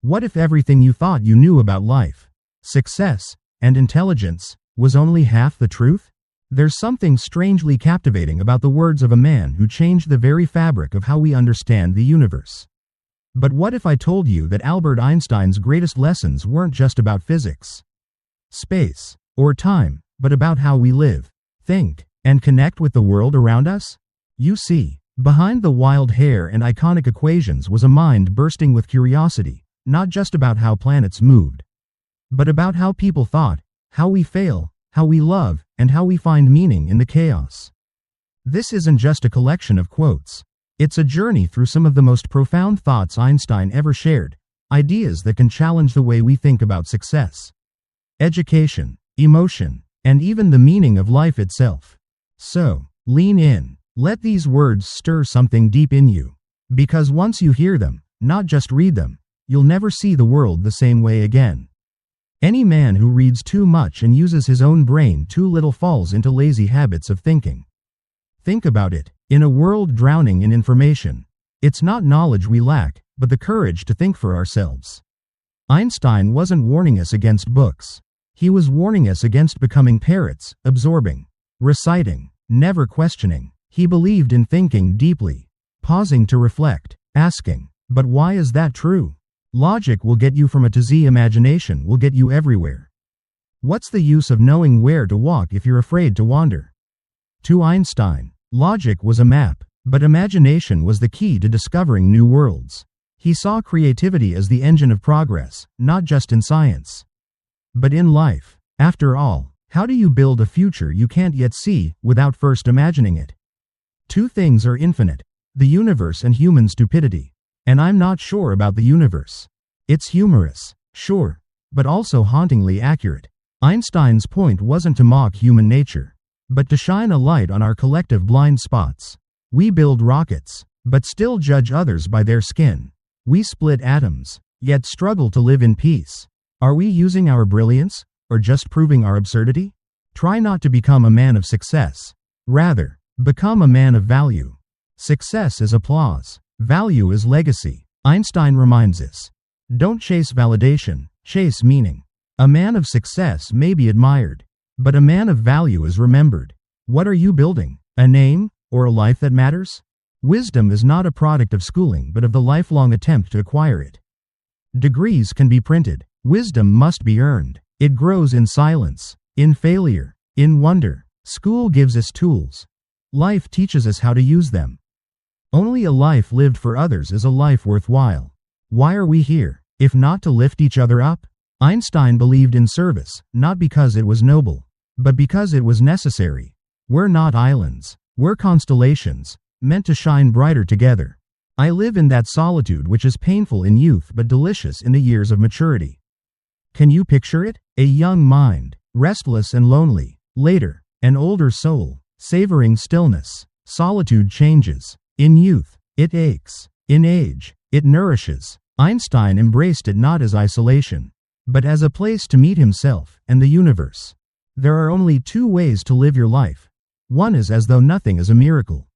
What if everything you thought you knew about life, success, and intelligence was only half the truth? There's something strangely captivating about the words of a man who changed the very fabric of how we understand the universe. But what if I told you that Albert Einstein's greatest lessons weren't just about physics, space, or time, but about how we live, think, and connect with the world around us? You see, behind the wild hair and iconic equations was a mind bursting with curiosity, not just about how planets moved, but about how people thought, how we fail, how we love, and how we find meaning in the chaos. This isn't just a collection of quotes. It's a journey through some of the most profound thoughts Einstein ever shared, ideas that can challenge the way we think about success, education, emotion, and even the meaning of life itself. So, lean in. Let these words stir something deep in you. Because once you hear them, not just read them, you'll never see the world the same way again. Any man who reads too much and uses his own brain too little falls into lazy habits of thinking. Think about it. In a world drowning in information, it's not knowledge we lack, but the courage to think for ourselves. Einstein wasn't warning us against books. He was warning us against becoming parrots, absorbing, reciting, never questioning. He believed in thinking deeply, pausing to reflect, asking, but why is that true? Logic will get you from A to Z. Imagination will get you everywhere. What's the use of knowing where to walk if you're afraid to wander? To Einstein, logic was a map, but imagination was the key to discovering new worlds. He saw creativity as the engine of progress, not just in science, but in life. After all, how do you build a future you can't yet see without first imagining it? Two things are infinite: the universe and human stupidity. And I'm not sure about the universe. It's humorous, sure, but also hauntingly accurate. Einstein's point wasn't to mock human nature, but to shine a light on our collective blind spots. We build rockets, but still judge others by their skin. We split atoms, yet struggle to live in peace. Are we using our brilliance, or just proving our absurdity? Try not to become a man of success. Rather, become a man of value. Success is applause. Value is legacy. Einstein reminds us. Don't chase validation, chase meaning. A man of success may be admired, but a man of value is remembered. What are you building? A name, or a life that matters? Wisdom is not a product of schooling but of the lifelong attempt to acquire it. Degrees can be printed. Wisdom must be earned. It grows in silence, in failure, in wonder. School gives us tools. Life teaches us how to use them. Only a life lived for others is a life worthwhile. Why are we here, if not to lift each other up? Einstein believed in service, not because it was noble, but because it was necessary. We're not islands. We're constellations, meant to shine brighter together. I live in that solitude which is painful in youth but delicious in the years of maturity. Can you picture it? A young mind, restless and lonely. Later, an older soul, savoring stillness. Solitude changes. In youth, it aches. In age, it nourishes. Einstein embraced it not as isolation, but as a place to meet himself and the universe. There are only two ways to live your life. One is as though nothing is a miracle.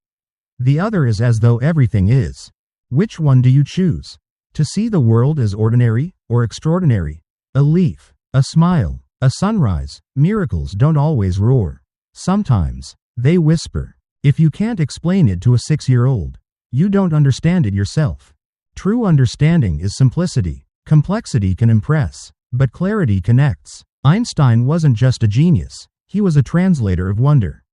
The other is as though everything is. Which one do you choose? To see the world as ordinary or extraordinary? A leaf, a smile, a sunrise. Miracles don't always roar. Sometimes, they whisper. If you can't explain it to a 6-year-old, you don't understand it yourself. True understanding is simplicity. Complexity can impress, but clarity connects. Einstein wasn't just a genius, he was a translator of wonder.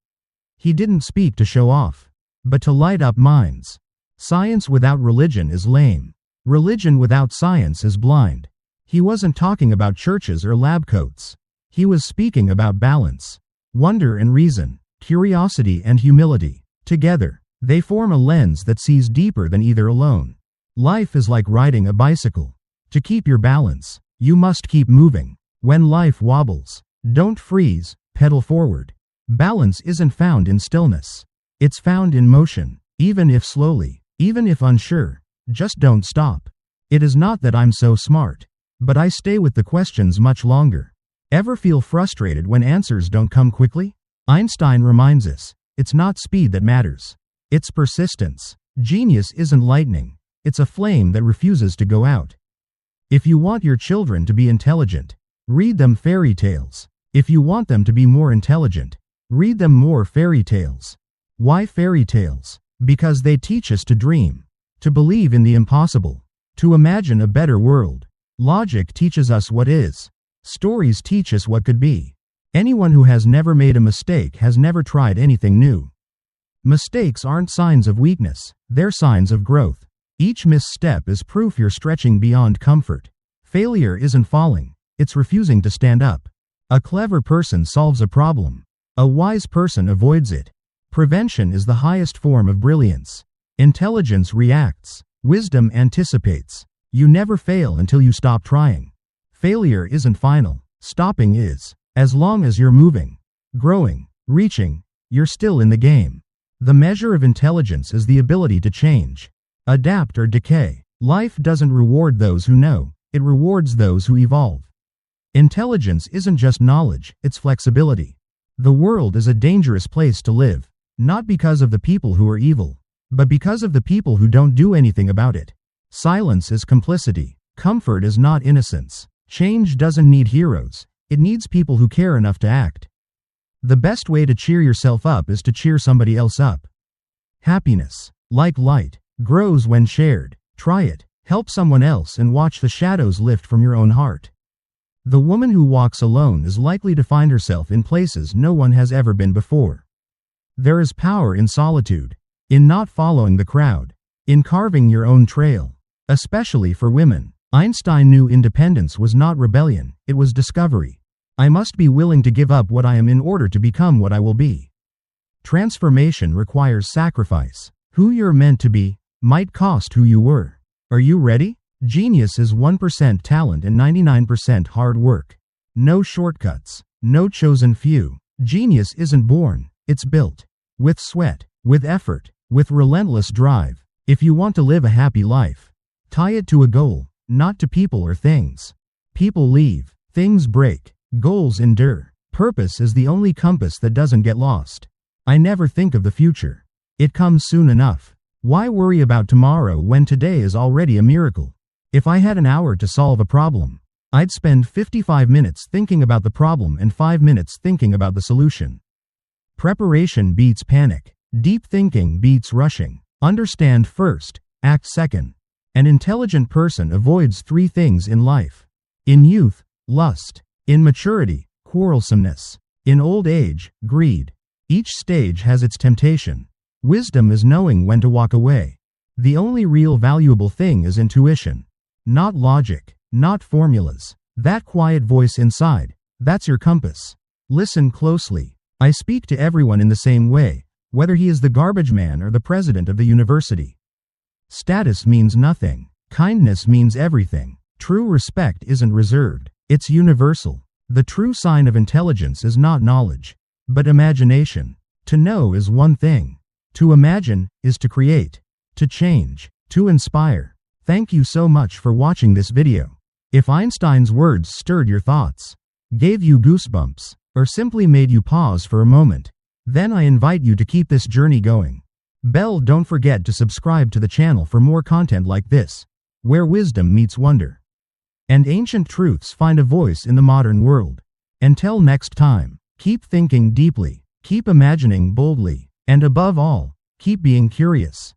He didn't speak to show off, but to light up minds. Science without religion is lame. Religion without science is blind. He wasn't talking about churches or lab coats. He was speaking about balance, wonder and reason. Curiosity and humility. Together, they form a lens that sees deeper than either alone. Life is like riding a bicycle. To keep your balance, you must keep moving. When life wobbles, don't freeze, pedal forward. Balance isn't found in stillness. It's found in motion. Even if slowly, even if unsure, just don't stop. It is not that I'm so smart, but I stay with the questions much longer. Ever feel frustrated when answers don't come quickly? Einstein reminds us, it's not speed that matters. It's persistence. Genius isn't lightning. It's a flame that refuses to go out. If you want your children to be intelligent, read them fairy tales. If you want them to be more intelligent, read them more fairy tales. Why fairy tales? Because they teach us to dream, to believe in the impossible, to imagine a better world. Logic teaches us what is. Stories teach us what could be. Anyone who has never made a mistake has never tried anything new. Mistakes aren't signs of weakness, they're signs of growth. Each misstep is proof you're stretching beyond comfort. Failure isn't falling, it's refusing to stand up. A clever person solves a problem. A wise person avoids it. Prevention is the highest form of brilliance. Intelligence reacts. Wisdom anticipates. You never fail until you stop trying. Failure isn't final. Stopping is. As long as you're moving, growing, reaching, you're still in the game. The measure of intelligence is the ability to change, adapt or decay. Life doesn't reward those who know, it rewards those who evolve. Intelligence isn't just knowledge, it's flexibility. The world is a dangerous place to live, not because of the people who are evil, but because of the people who don't do anything about it. Silence is complicity. Comfort is not innocence. Change doesn't need heroes. It needs people who care enough to act. The best way to cheer yourself up is to cheer somebody else up. Happiness, like light, grows when shared. Try it. Help someone else and watch the shadows lift from your own heart. The woman who walks alone is likely to find herself in places no one has ever been before. There is power in solitude, in not following the crowd, in carving your own trail. Especially for women. Einstein knew independence was not rebellion, it was discovery. I must be willing to give up what I am in order to become what I will be. Transformation requires sacrifice. Who you're meant to be might cost who you were. Are you ready? Genius is 1% talent and 99% hard work. No shortcuts, no chosen few. Genius isn't born, it's built. With sweat, with effort, with relentless drive. If you want to live a happy life, tie it to a goal, not to people or things. People leave, things break, goals endure. Purpose is the only compass that doesn't get lost. I never think of the future. It comes soon enough. Why worry about tomorrow when today is already a miracle? If I had an hour to solve a problem, I'd spend 55 minutes thinking about the problem and 5 minutes thinking about the solution. Preparation beats panic. Deep thinking beats rushing. Understand first, act second. An intelligent person avoids 3 things in life. In youth, lust. In maturity, quarrelsomeness. In old age, greed. Each stage has its temptation. Wisdom is knowing when to walk away. The only real valuable thing is intuition. Not logic, not formulas. That quiet voice inside, that's your compass. Listen closely. I speak to everyone in the same way, whether he is the garbage man or the president of the university. Status means nothing. Kindness means everything. True respect isn't reserved, it's universal. The true sign of intelligence is not knowledge, but imagination. To know is one thing. To imagine is to create, to change, to inspire. Thank you so much for watching this video. If Einstein's words stirred your thoughts, gave you goosebumps, or simply made you pause for a moment, then I invite you to keep this journey going. Don't forget to subscribe to the channel for more content like this, where wisdom meets wonder, and ancient truths find a voice in the modern world. Until next time, keep thinking deeply, keep imagining boldly, and above all, keep being curious.